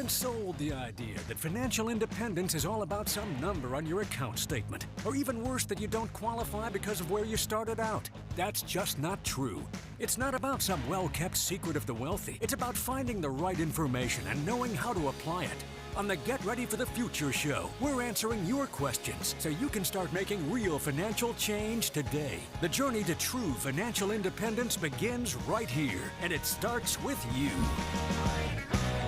been sold the idea that financial independence is all about some number on your account statement, or even worse, that you don't qualify because of where you started out. That's just not true. It's not about some well-kept secret of the wealthy. It's about finding the right information and knowing how to apply it. On the Get Ready for the Future show, we're answering your questions so you can start making real financial change today. The journey to true financial independence begins right here, and it starts with you.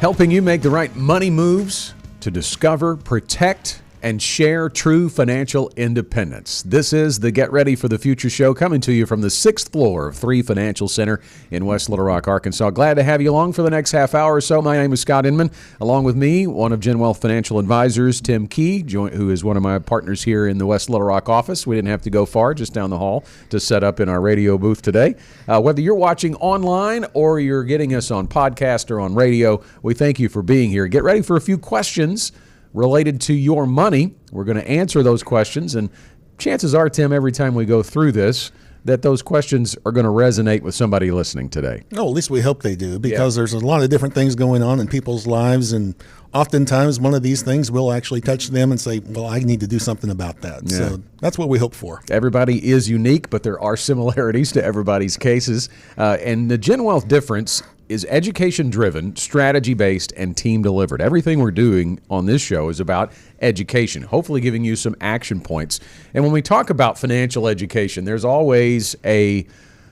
Helping you make the right money moves to discover, protect, and share true financial independence. This is the Get Ready for the Future show, coming to you from the 6th floor of 3 Financial Center in West Little Rock, Arkansas. Glad to have you along for the next half hour or so. My name is Scott Inman. Along with me, one of GenWealth Financial Advisors, Tim Key, who is one of my partners here in the West Little Rock office. We didn't have to go far, just down the hall to set up in our radio booth today. Whether you're watching online or you're getting us on podcast or on radio, we thank you for being here. Get ready for a few questions related to your money. We're going to answer those questions, and chances are, Tim, every time we go through this, that those questions are going to resonate with somebody listening today. Oh, at least we hope they do, because there's a lot of different things going on in people's lives, and oftentimes one of these things will actually touch them and say, well, I need to do something about that. Yeah. So that's what we hope for. Everybody is unique, but there are similarities to everybody's cases. And the GenWealth difference is education-driven, strategy-based, and team-delivered. Everything we're doing on this show is about education, hopefully giving you some action points. And when we talk about financial education, there's always a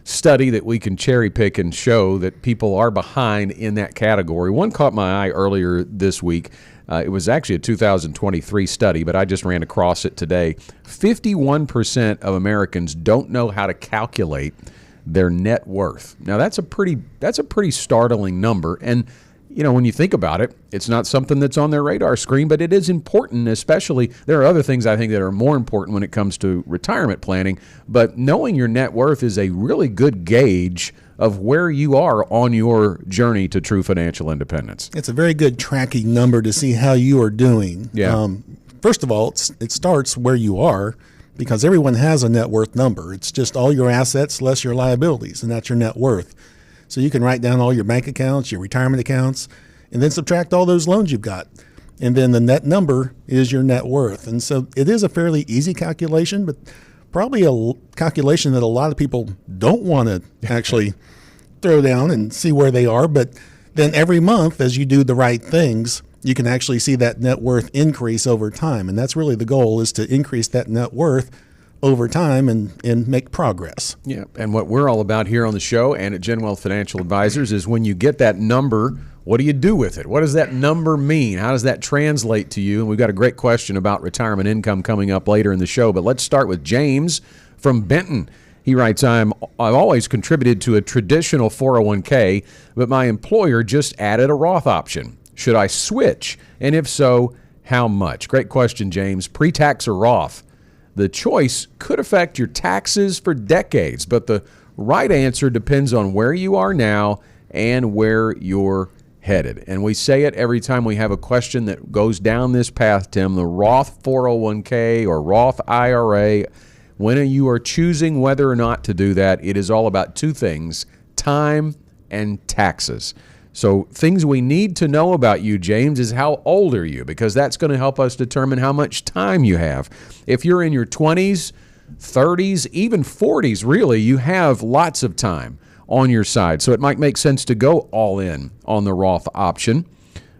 study that we can cherry-pick and show that people are behind in that category. One caught my eye earlier this week. It was actually a 2023 study, but I just ran across it today. 51% of Americans don't know how to calculate their net worth. Now that's a pretty startling number, and you know, when you think about it, it's not something that's on their radar screen, but it is important. Especially, there are other things I think that are more important when it comes to retirement planning, but knowing your net worth is a really good gauge of where you are on your journey to true financial independence. It's a very good tracking number to see how you are doing. First of all, it starts where you are, because everyone has a net worth number. It's just all your assets less your liabilities, and that's your net worth. So you can write down all your bank accounts, your retirement accounts, and then subtract all those loans you've got. And then the net number is your net worth. And so it is a fairly easy calculation, but probably a calculation that a lot of people don't want to actually throw down and see where they are. But then every month, as you do the right things, you can actually see that net worth increase over time. And that's really the goal, is to increase that net worth over time and make progress. Yeah, and what we're all about here on the show and at GenWealth Financial Advisors is when you get that number, what do you do with it? What does that number mean? How does that translate to you? And we've got a great question about retirement income coming up later in the show. But let's start with James from Benton. He writes, I've always contributed to a traditional 401k, but my employer just added a Roth option. Should I switch? And if so, how much? Great question, James. Pre-tax or Roth? The choice could affect your taxes for decades, but the right answer depends on where you are now and where you're headed. And we say it every time we have a question that goes down this path, Tim. The Roth 401k or Roth IRA, when you are choosing whether or not to do that, it is all about two things: time and taxes. So things we need to know about you, James, is how old are you? Because that's going to help us determine how much time you have. If you're in your 20s, 30s, even 40s, really, you have lots of time on your side. So it might make sense to go all in on the Roth option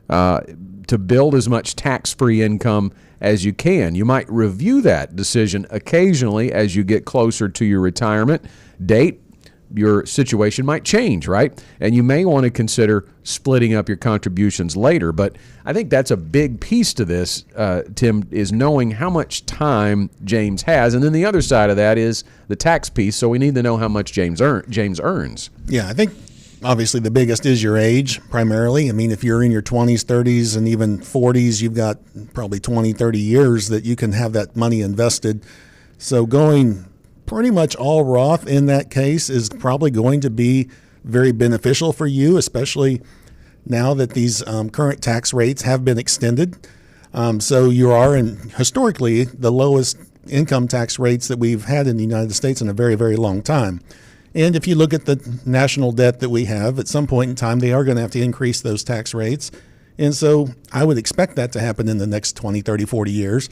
to build as much tax-free income as you can. You might review that decision occasionally as you get closer to your retirement date. Your situation might change, right? And you may want to consider splitting up your contributions later. But I think that's a big piece to this, Tim, is knowing how much time James has. And then the other side of that is the tax piece. So we need to know how much James earns. Yeah, I think obviously the biggest is your age primarily. I mean, if you're in your 20s, 30s, and even 40s, you've got probably 20, 30 years that you can have that money invested. So going pretty much all Roth in that case is probably going to be very beneficial for you, especially now that these current tax rates have been extended. So you are in historically the lowest income tax rates that we've had in the United States in a very, very long time. And if you look at the national debt that we have, at some point in time, they are going to have to increase those tax rates. And so I would expect that to happen in the next 20, 30, 40 years.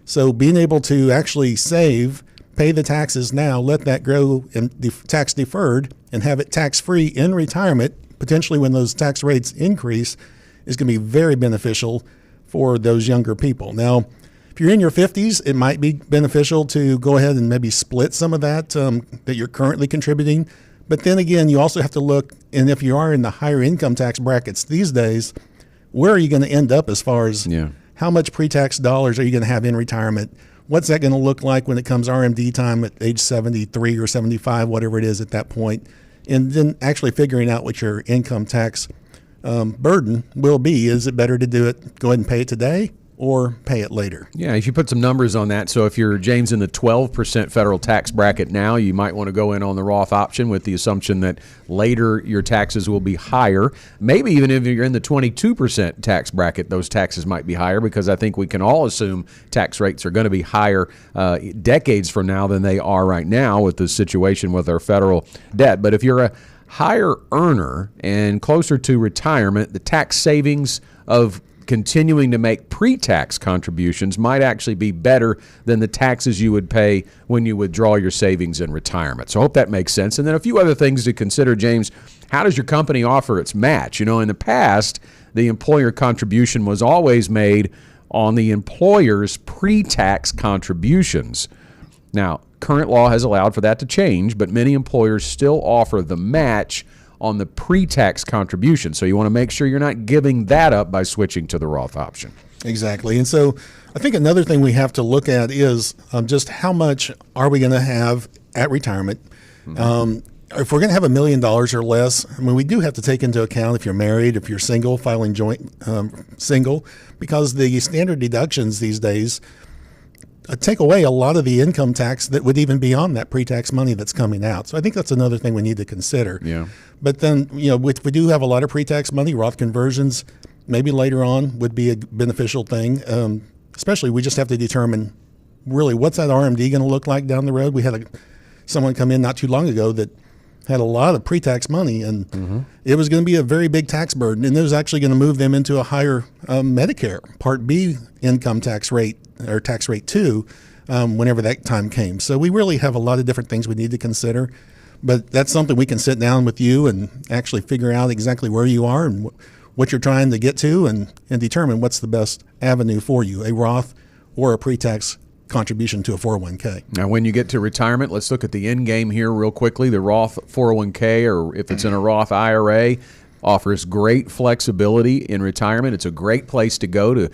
So being able to actually save, pay the taxes now, let that grow and tax deferred, and have it tax-free in retirement, potentially when those tax rates increase, is going to be very beneficial for those younger people. Now, if you're in your 50s, it might be beneficial to go ahead and maybe split some of that that you're currently contributing. But then again, you also have to look, and if you are in the higher income tax brackets these days, where are you going to end up as far as how much pre-tax dollars are you going to have in retirement? What's that going to look like when it comes RMD time at age 73 or 75, whatever it is at that point? And then actually figuring out what your income tax burden will be. Is it better to do it, go ahead and pay it today, or pay it later? Yeah, if you put some numbers on that, so if you're, James, in the 12% federal tax bracket now, you might want to go in on the Roth option with the assumption that later your taxes will be higher. Maybe even if you're in the 22% tax bracket, those taxes might be higher, because I think we can all assume tax rates are going to be higher decades from now than they are right now with the situation with our federal debt. But if you're a higher earner and closer to retirement, the tax savings of continuing to make pre-tax contributions might actually be better than the taxes you would pay when you withdraw your savings in retirement. So I hope that makes sense. And then a few other things to consider, James. How does your company offer its match? You know, in the past, the employer contribution was always made on the employer's pre-tax contributions. Now, current law has allowed for that to change, but many employers still offer the match on the pre-tax contribution. So you want to make sure you're not giving that up by switching to the Roth option. Exactly. And so I think another thing we have to look at is just how much are we going to have at retirement? If we're going to have $1 million or less, I mean, we do have to take into account if you're married, if you're single, filing joint single, because the standard deductions these days take away a lot of the income tax that would even be on that pre-tax money that's coming out. So I think that's another thing we need to consider. Yeah. But then, you know, we do have a lot of pre-tax money. Roth conversions maybe later on would be a beneficial thing. Especially we just have to determine really what's that RMD going to look like down the road. We had someone come in not too long ago that had a lot of pre-tax money, and it was going to be a very big tax burden, and it was actually going to move them into a higher Medicare Part B income tax rate, or tax rate 2, whenever that time came. So we really have a lot of different things we need to consider, but that's something we can sit down with you and actually figure out exactly where you are and what you're trying to get to, and determine what's the best avenue for you, a Roth or a pre-tax contribution to a 401k. Now, when you get to retirement, let's look at the end game here real quickly. The Roth 401k, or if it's in a Roth IRA, offers great flexibility in retirement. It's a great place to go to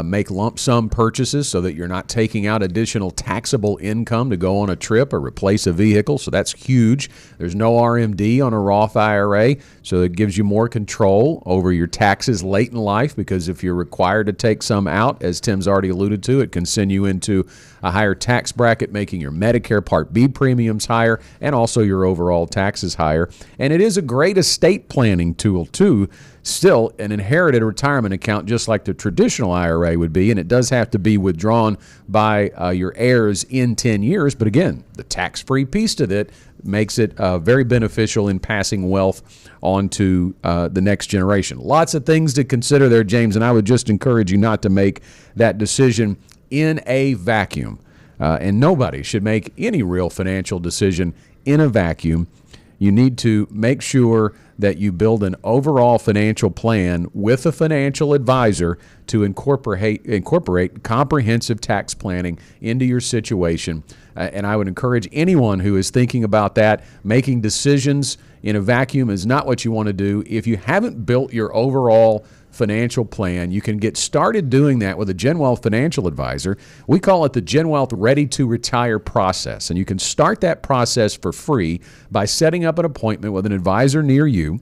make lump sum purchases so that you're not taking out additional taxable income to go on a trip or replace a vehicle. So that's huge. There's no RMD on a Roth IRA, so it gives you more control over your taxes late in life, because if you're required to take some out, as Tim's already alluded to, it can send you into a higher tax bracket, making your Medicare Part B premiums higher and also your overall taxes higher. And it is a great estate planning tool too. Still, an inherited retirement account, just like the traditional IRA would be, and it does have to be withdrawn by your heirs in 10 years. But again, the tax-free piece to it makes it very beneficial in passing wealth on to the next generation. Lots of things to consider there, James, and I would just encourage you not to make that decision in a vacuum. And nobody should make any real financial decision in a vacuum. You need to make sure that you build an overall financial plan with a financial advisor to incorporate comprehensive tax planning into your situation. And I would encourage anyone who is thinking about that. Making decisions in a vacuum is not what you want to do. If you haven't built your overall financial plan, you can get started doing that with a GenWealth financial advisor. We call it the GenWealth Ready to Retire process, and you can start that process for free by setting up an appointment with an advisor near you.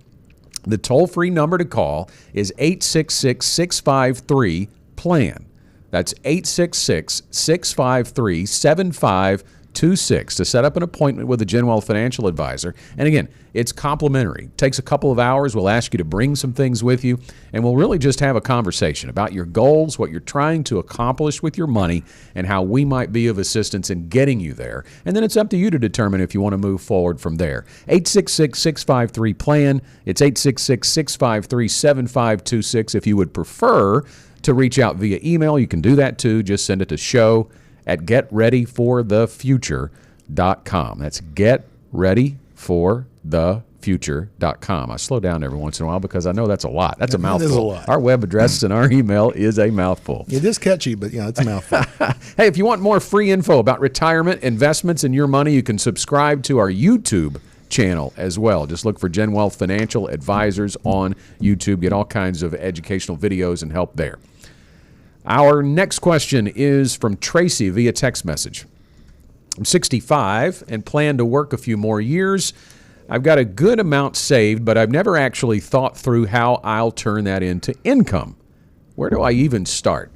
The toll-free number to call is 866-653-PLAN. That's 866-653-7523. 866-872-7526 to set up an appointment with a GenWealth financial advisor. And again, it's complimentary. It takes a couple of hours. We'll ask you to bring some things with you, and we'll really just have a conversation about your goals, what you're trying to accomplish with your money, and how we might be of assistance in getting you there. And then it's up to you to determine if you want to move forward from there. 866-653-PLAN. It's 866-653-7526. If you would prefer to reach out via email, you can do that too. Just send it to show@getreadyforthefuture.com. That's getreadyforthefuture.com. I slow down every once in a while because I know that's a lot. That's a mouthful. It is a lot. Our web address and our email is a mouthful. It is catchy, but yeah, it's a mouthful. Hey, if you want more free info about retirement, investments, and your money, you can subscribe to our YouTube channel as well. Just look for GenWealth Financial Advisors on YouTube. Get all kinds of educational videos and help there. Our next question is from Tracy via text message. I'm 65 and plan to work a few more years. I've got a good amount saved, but I've never actually thought through how I'll turn that into income. Where do I even start?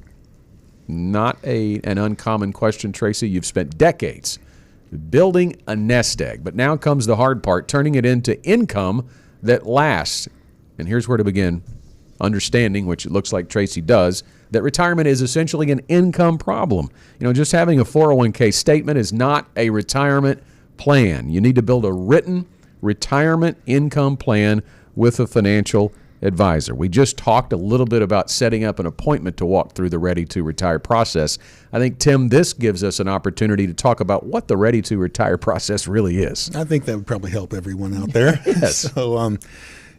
Not an uncommon question, Tracy. You've spent decades building a nest egg, but now comes the hard part, turning it into income that lasts. And here's where to begin. Understanding, which it looks like Tracy does, that retirement is essentially an income problem. Just having a 401k statement is not a retirement plan. You need to build a written retirement income plan with a financial advisor. We just talked a little bit about setting up an appointment to walk through the Ready to Retire process. I think, Tim, this gives us an opportunity to talk about what the Ready to Retire process really is. I think that would probably help everyone out there. Yes. So,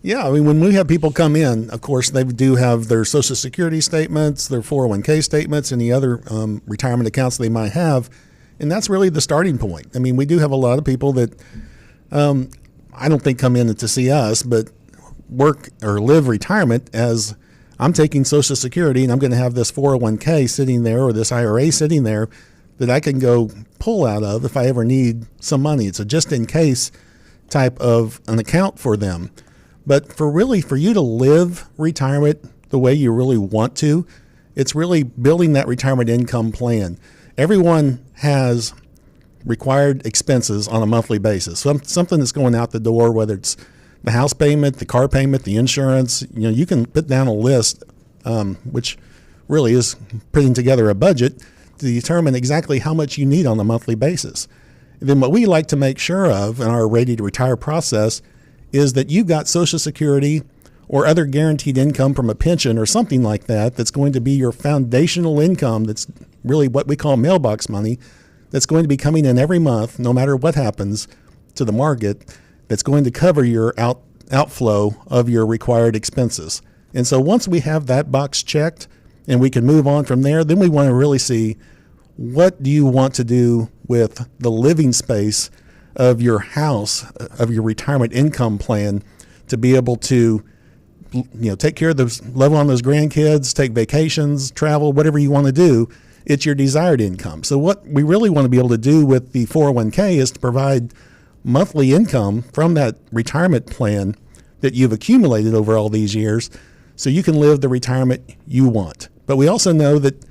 yeah, when we have people come in, of course, they do have their Social Security statements, their 401k statements, any other retirement accounts they might have, and that's really the starting point. We do have a lot of people that I don't think come in to see us, but work or live retirement as I'm taking Social Security and I'm going to have this 401k sitting there or this IRA sitting there that I can go pull out of if I ever need some money. It's a just-in-case type of an account for them. But for you to live retirement the way you really want to, it's really building that retirement income plan. Everyone has required expenses on a monthly basis. Something that's going out the door, whether it's the house payment, the car payment, the insurance. You can put down a list, which really is putting together a budget to determine exactly how much you need on a monthly basis. And then what we like to make sure of in our Ready to Retire process is that you've got Social Security or other guaranteed income from a pension or something like that that's going to be your foundational income, that's really what we call mailbox money, that's going to be coming in every month, no matter what happens to the market, that's going to cover your outflow of your required expenses. And so once we have that box checked and we can move on from there, then we want to really see, what do you want to do with the living space of your house, of your retirement income plan, to be able to take care of those, love on those grandkids, take vacations, travel, whatever you want to do. It's your desired income. So what we really want to be able to do with the 401k is to provide monthly income from that retirement plan that you've accumulated over all these years so you can live the retirement you want. But we also know that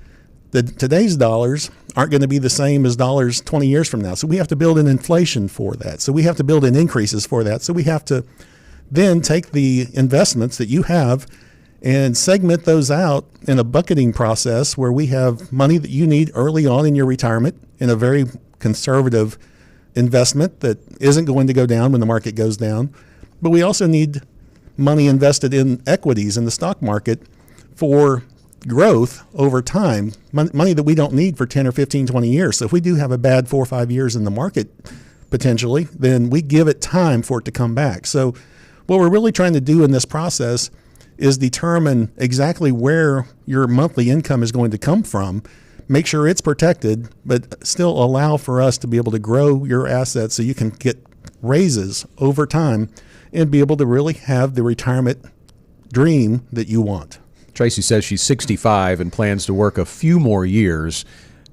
today's dollars aren't going to be the same as dollars 20 years from now. So we have to build in inflation for that. So we have to build in increases for that. So we have to then take the investments that you have and segment those out in a bucketing process where we have money that you need early on in your retirement in a very conservative investment that isn't going to go down when the market goes down. But we also need money invested in equities in the stock market for growth over time, money that we don't need for 10 or 15, 20 years. So if we do have a bad 4 or 5 years in the market, potentially, then we give it time for it to come back. So what we're really trying to do in this process is determine exactly where your monthly income is going to come from, make sure it's protected, but still allow for us to be able to grow your assets so you can get raises over time and be able to really have the retirement dream that you want. Tracy says she's 65 and plans to work a few more years.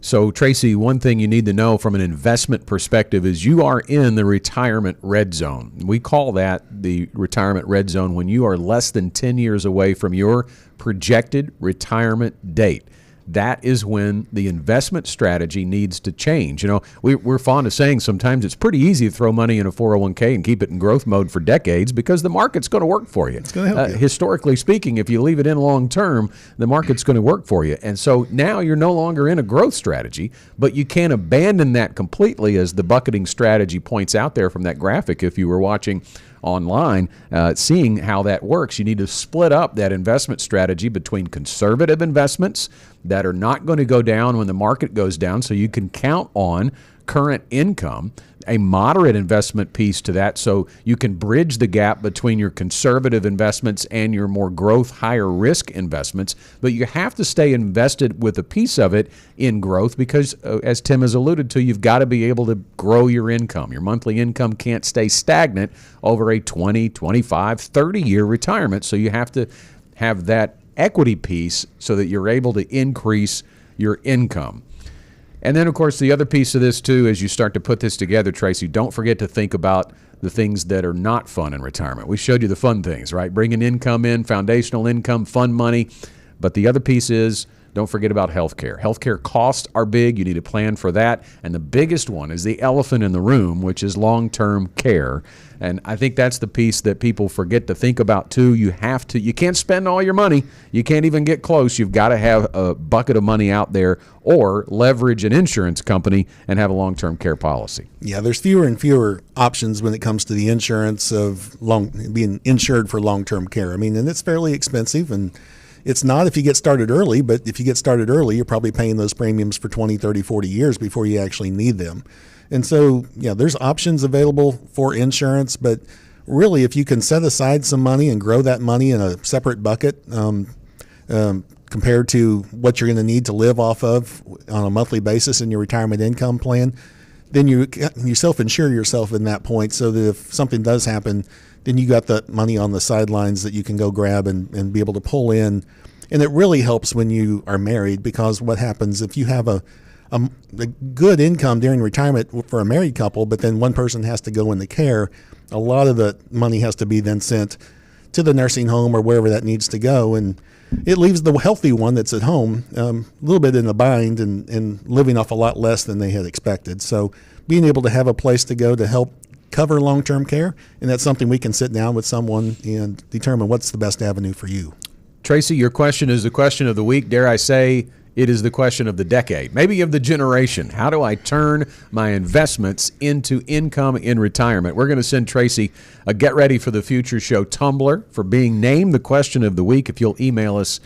So, Tracy, one thing you need to know from an investment perspective is you are in the retirement red zone. We call that the retirement red zone when you are less than 10 years away from your projected retirement date. that is when the investment strategy needs to change. You know, we're fond of saying sometimes it's pretty easy to throw money in a 401k and keep it in growth mode for decades because the market's going to work for you. It's going to help you. Historically speaking, if you leave it in long term, the market's going to work for you. And so now you're no longer in a growth strategy, but you can't abandon that completely, as the bucketing strategy points out there from that graphic. If you were watching online, seeing how that works, you need to split up that investment strategy between conservative investments that are not going to go down when the market goes down, so you can count on current income, a moderate investment piece to that, so you can bridge the gap between your conservative investments and your more growth, higher risk investments. But you have to stay invested with a piece of it in growth because, as Tim has alluded to, you've got to be able to grow your income. Your monthly income can't stay stagnant over a 20, 25, 30-year retirement, so you have to have that equity piece so that you're able to increase your income. And then, of course, the other piece of this, too, as you start to put this together, Tracy, don't forget to think about the things that are not fun in retirement. We showed you the fun things, right? Bringing income in, foundational income, fun money. But the other piece is, don't forget about healthcare. Healthcare costs are big. You need to plan for that. And the biggest one is the elephant in the room, which is long-term care. And I think that's the piece that people forget to think about, too. You can't spend all your money. You can't even get close. You've got to have a bucket of money out there or leverage an insurance company and have a long-term care policy. Yeah, there's fewer and fewer options when it comes to the insurance of being insured for long-term care. I mean, and it's fairly expensive, and it's not if you get started early, but if you get started early, you're probably paying those premiums for 20, 30, 40 years before you actually need them. And so, yeah, there's options available for insurance, but really if you can set aside some money and grow that money in a separate bucket compared to what you're going to need to live off of on a monthly basis in your retirement income plan, then you self-insure yourself in that point so that if something does happen, then you got that money on the sidelines that you can go grab and be able to pull in. And it really helps when you are married, because what happens if you have a good income during retirement for a married couple, but then one person has to go into care, a lot of the money has to be then sent to the nursing home or wherever that needs to go. And it leaves the healthy one that's at home a little bit in a bind and living off a lot less than they had expected. So being able to have a place to go to help cover long-term care, and that's something we can sit down with someone and determine what's the best avenue for you. Tracy, your question is the question of the week. Dare I say it is the question of the decade, maybe of the generation. How do I turn my investments into income in retirement? We're going to send Tracy a Get Ready for the Future show tumbler for being named the question of the week. If you'll email us,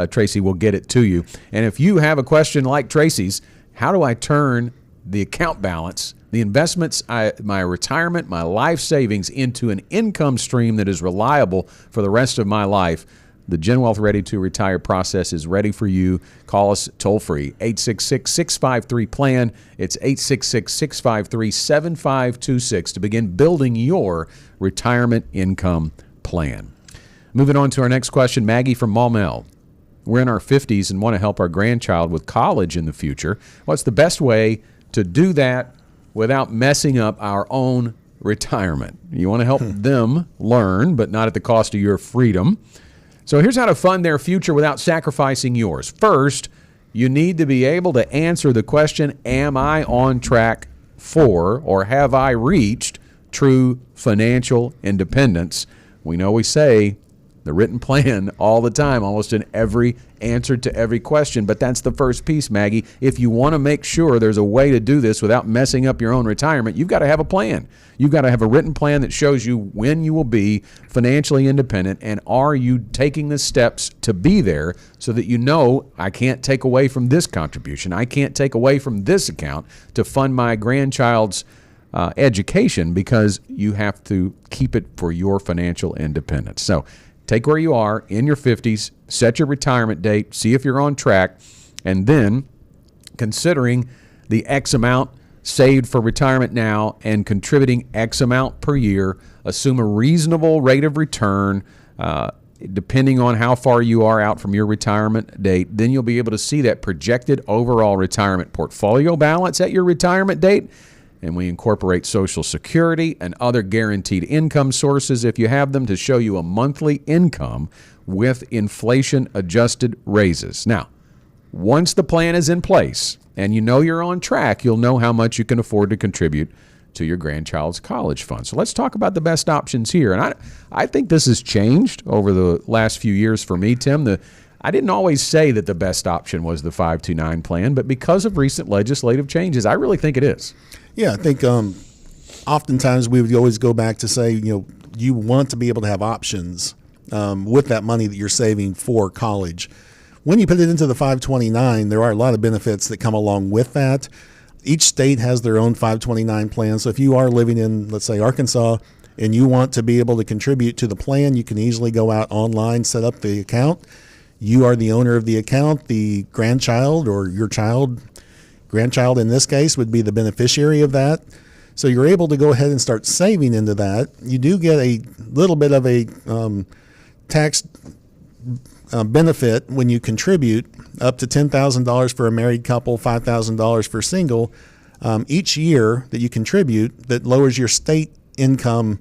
Tracy will get it to you. And if you have a question like Tracy's, how do I turn the account balance, the investments, my retirement, my life savings into an income stream that is reliable for the rest of my life? The GenWealth Ready to Retire process is ready for you. Call us toll free, 866-653-PLAN. It's 866-653-7526 to begin building your retirement income plan. Moving on to our next question, Maggie from Maumelle. We're in our 50s and want to help our grandchild with college in the future. What's the best way to do that without messing up our own retirement? You want to help them learn, but not at the cost of your freedom. So here's how to fund their future without sacrificing yours. First, you need to be able to answer the question, am I on track for, or have I reached true financial independence? We know we say the written plan all the time, almost in every answer to every question, but that's the first piece, Maggie. If you want to make sure there's a way to do this without messing up your own retirement, you've got to have a plan. You've got to have a written plan that shows you when you will be financially independent, and are you taking the steps to be there so that you know, I can't take away from this contribution, I can't take away from this account to fund my grandchild's education, because you have to keep it for your financial independence. So take where you are in your 50s, set your retirement date, see if you're on track, and then considering the X amount saved for retirement now and contributing X amount per year, assume a reasonable rate of return depending on how far you are out from your retirement date. Then you'll be able to see that projected overall retirement portfolio balance at your retirement date. And we incorporate Social Security and other guaranteed income sources, if you have them, to show you a monthly income with inflation-adjusted raises. Now, Once the plan is in place and you know you're on track, you'll know how much you can afford to contribute to your grandchild's college fund. So let's talk about the best options here. And I think this has changed over the last few years for me, Tim. I didn't always say that the best option was the 529 plan, but because of recent legislative changes, I really think it is. Yeah, I think oftentimes we would always go back to say, you want to be able to have options with that money that you're saving for college. When you put it into the 529, there are a lot of benefits that come along with that. Each state has their own 529 plan. So if you are living in, let's say, Arkansas, and you want to be able to contribute to the plan, you can easily go out online, set up the account. You are the owner of the account. The grandchild or your grandchild in this case, would be the beneficiary of that. So you're able to go ahead and start saving into that. You do get a little bit of a tax benefit when you contribute up to $10,000 for a married couple, $5,000 for single. Each year that you contribute, that lowers your state income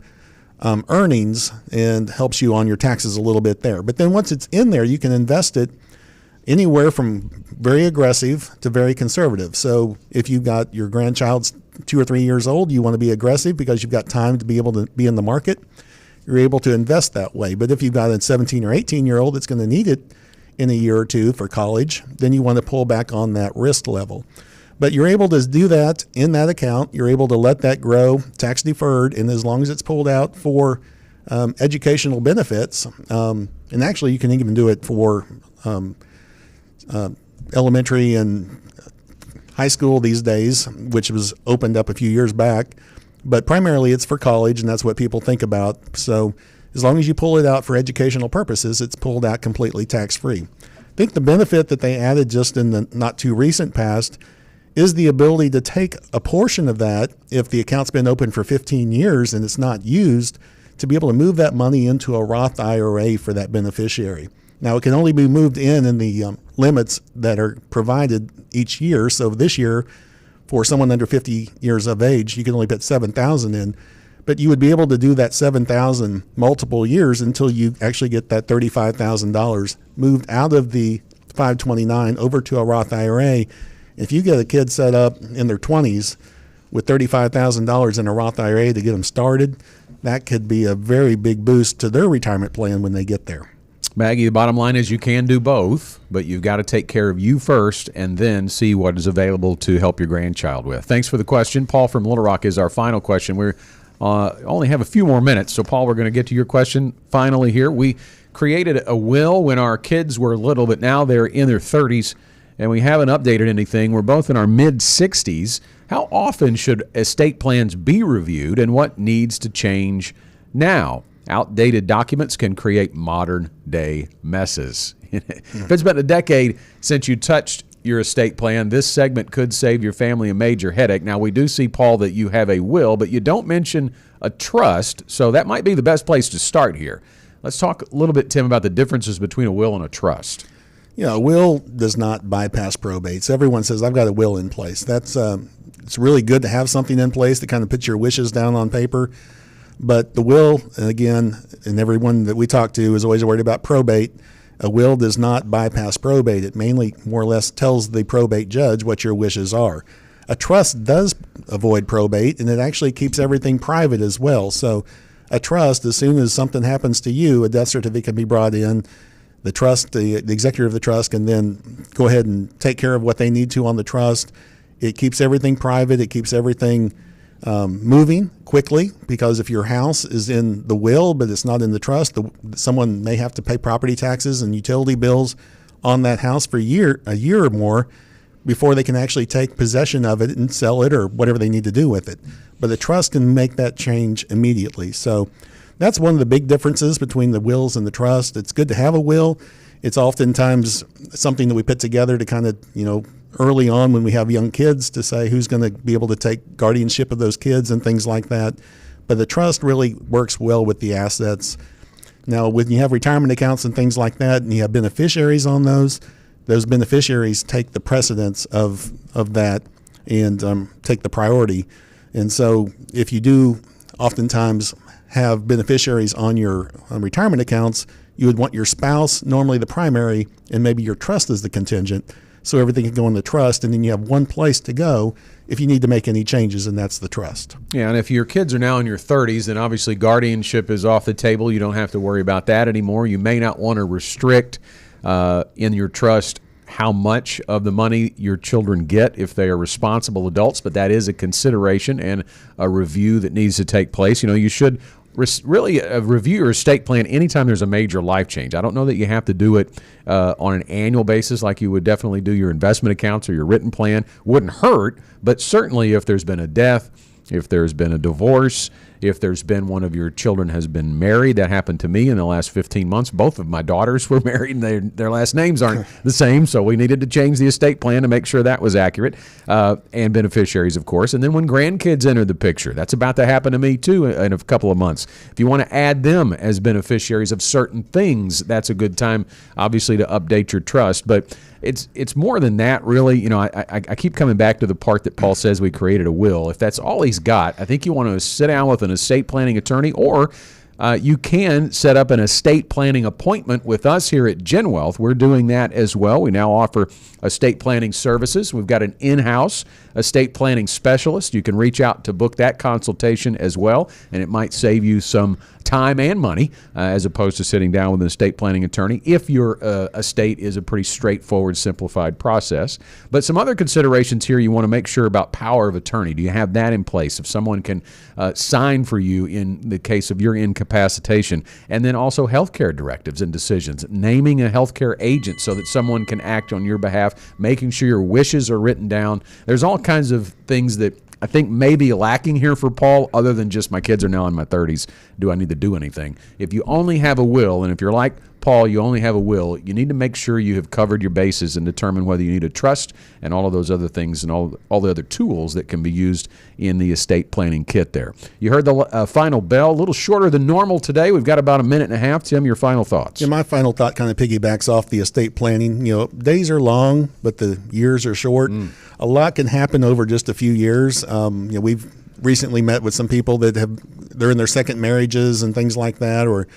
earnings and helps you on your taxes a little bit there. But then once it's in there, you can invest it anywhere from very aggressive to very conservative. So if you've got your grandchild's 2 or 3 years old, you want to be aggressive because you've got time to be able to be in the market. You're able to invest that way. But if you've got a 17 or 18-year-old that's going to need it in a year or two for college, then you want to pull back on that risk level. But you're able to do that in that account. You're able to let that grow tax deferred, and as long as it's pulled out for educational benefits, and actually you can even do it for elementary and high school these days, which was opened up a few years back. But primarily it's for college, and that's what people think about. So as long as you pull it out for educational purposes, it's pulled out completely tax-free. I think the benefit that they added just in the not too recent past is the ability to take a portion of that, if the account's been open for 15 years and it's not used, to be able to move that money into a Roth IRA for that beneficiary. Now, it can only be moved in the limits that are provided each year. So this year, for someone under 50 years of age, you can only put $7,000 in, but you would be able to do that $7,000 multiple years until you actually get that $35,000 moved out of the 529 over to a Roth IRA. If you get a kid set up in their 20s with $35,000 in a Roth IRA to get them started, that could be a very big boost to their retirement plan when they get there. Maggie, the bottom line is you can do both, but you've got to take care of you first and then see what is available to help your grandchild with. Thanks for the question. Paul from Little Rock is our final question. We only have a few more minutes, so Paul, we're going to get to your question finally here. We created a will when our kids were little, but now they're in their 30s, and we haven't updated anything. We're both in our mid-60s. How often should estate plans be reviewed, and what needs to change now? Outdated documents can create modern-day messes. If it's been a decade since you touched your estate plan, this segment could save your family a major headache. Now, we do see, Paul, that you have a will, but you don't mention a trust, so that might be the best place to start here. Let's talk a little bit, Tim, about the differences between a will and a trust. Yeah, a will does not bypass probates. Everyone says, I've got a will in place. That's it's really good to have something in place to kind of put your wishes down on paper. But the will, again, and everyone that we talk to is always worried about probate. A will does not bypass probate. It mainly more or less tells the probate judge what your wishes are. A trust does avoid probate, and it actually keeps everything private as well. So a trust, as soon as something happens to you, a death certificate can be brought in. The trust, the executor of the trust can then go ahead and take care of what they need to on the trust. It keeps everything private. It keeps everything moving quickly, because if your house is in the will but it's not in the trust, someone may have to pay property taxes and utility bills on that house for a year or more before they can actually take possession of it and sell it or whatever they need to do with it. But the trust can make that change immediately. So that's one of the big differences between the wills and the trust. It's good to have a will. It's oftentimes something that we put together to kind of, early on when we have young kids, to say who's going to be able to take guardianship of those kids and things like that. But the trust really works well with the assets. Now, when you have retirement accounts and things like that, and you have beneficiaries on those beneficiaries take the precedence of that and take the priority. And so if you do oftentimes have beneficiaries on your retirement accounts, you would want your spouse, normally the primary, and maybe your trust as the contingent. so everything can go in the trust, and then you have one place to go if you need to make any changes, and that's the trust. Yeah, and if your kids are now in your 30s, then obviously guardianship is off the table. You don't have to worry about that anymore. You may not want to restrict in your trust how much of the money your children get if they are responsible adults, but that is a consideration and a review that needs to take place. You should really review your estate plan anytime there's a major life change. I don't know that you have to do it on an annual basis like you would definitely do your investment accounts or your written plan. Wouldn't hurt, but certainly if there's been a death, if there's been a divorce, if there's been one of your children has been married. That happened to me in the last 15 months. Both of my daughters were married, and their last names aren't the same, so we needed to change the estate plan to make sure that was accurate, and beneficiaries, of course. And then when grandkids enter the picture, that's about to happen to me, too, in a couple of months. If you want to add them as beneficiaries of certain things, that's a good time, obviously, to update your trust. But it's more than that, really. I keep coming back to the part that Paul says we created a will. If that's all he's got, I think you want to sit down with an estate planning attorney, or you can set up an estate planning appointment with us here at GenWealth. We're doing that as well. We now offer estate planning services. We've got an in-house estate planning specialist. You can reach out to book that consultation as well, and it might save you some time and money as opposed to sitting down with an estate planning attorney if your estate is a pretty straightforward, simplified process. But some other considerations here, you want to make sure about power of attorney. Do you have that in place if someone can sign for you in the case of your incapacitation? And then also healthcare directives and decisions, naming a healthcare agent so that someone can act on your behalf, making sure your wishes are written down. There's all kinds of things that I think may be lacking here for Paul, other than just my kids are now in my 30s. Do I need to do anything? If you only have a will, and if you're like Paul, you only have a will, you need to make sure you have covered your bases and determine whether you need a trust and all of those other things and all the other tools that can be used in the estate planning kit there. You heard the final bell, a little shorter than normal today. We've got about a minute and a half. Tim, your final thoughts. Yeah, my final thought kind of piggybacks off the estate planning. Days are long, but the years are short. A lot can happen over just a few years. We've recently met with some people that they're in their second marriages and things like that, or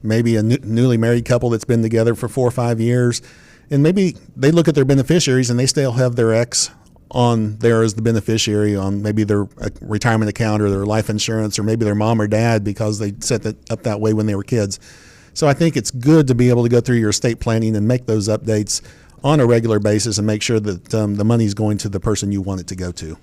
maybe a newly married couple that's been together for 4 or 5 years, and maybe they look at their beneficiaries and they still have their ex on there as the beneficiary on maybe their retirement account or their life insurance, or maybe their mom or dad because they set that up that way when they were kids. So I think it's good to be able to go through your estate planning and make those updates on a regular basis and make sure that the money's going to the person you want it to go to.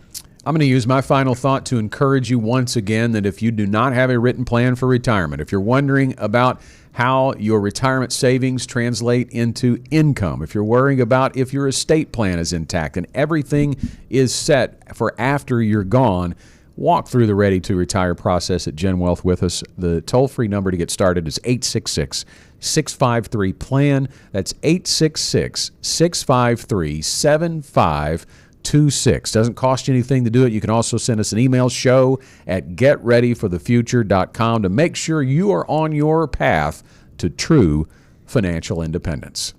I'm going to use my final thought to encourage you once again that if you do not have a written plan for retirement, if you're wondering about how your retirement savings translate into income, if you're worrying about if your estate plan is intact and everything is set for after you're gone, walk through the Ready to Retire process at GenWealth with us. The toll-free number to get started is 866-653-PLAN. That's 866-653-7526. Doesn't cost you anything to do it. You can also send us an email, show@getreadyforthefuture.com, to make sure you are on your path to true financial independence.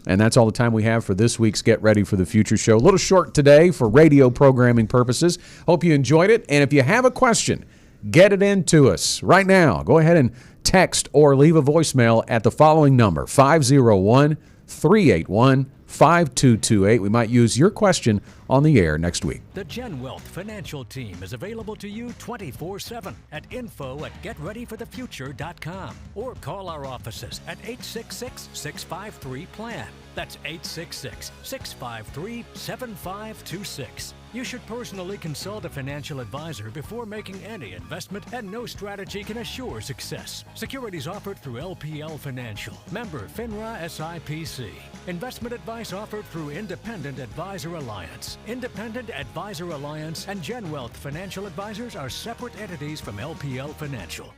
And that's all the time we have for this week's Get Ready for the Future show. A little short today for radio programming purposes. Hope you enjoyed it. And if you have a question, get it into us right now. Go ahead and text or leave a voicemail at the following number, 501-381-5228. We might use your question on the air next week. The GenWealth financial team is available to you 24/7 at info@getreadyforthefuture.com, or call our offices at 866-653-PLAN. That's 866-653-7526. You should personally consult a financial advisor before making any investment, and no strategy can assure success. Securities offered through LPL Financial, member FINRA SIPC. Investment advice offered through Independent Advisor Alliance. Independent Advisor Alliance and GenWealth Financial Advisors are separate entities from LPL Financial.